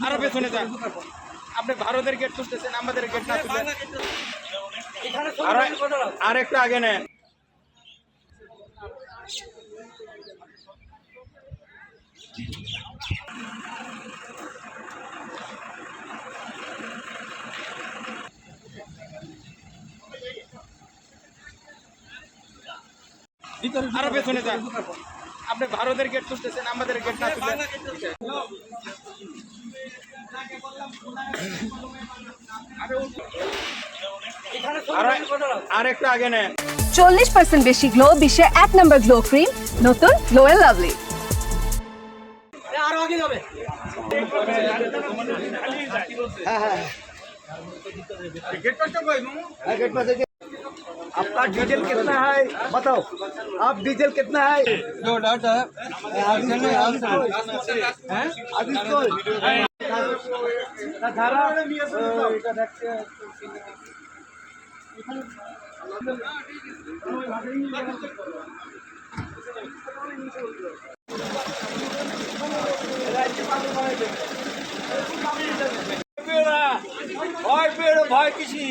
আরো পেছনে যান। আপনি ভারতের গেট তুলতেছেন, আমাদের গেট না তুলে আর একটু আগে নেন। আরো পেছনে যান। আপনি ভারতের গেট তুলতেছেন, আমাদের গেট না তুলে আর একটু আগে নেন। 40% বেশি গ্লো, বিশ্বের 1 নম্বর গ্লো ক্রিম, নতুন গ্লো এন্ড লাভলি। আরো আগে যাবে। आपका डीजल कितना है बताओ, आप डीजल कितना है? जो डाट है ভয় পেড়ো ভয় কিসি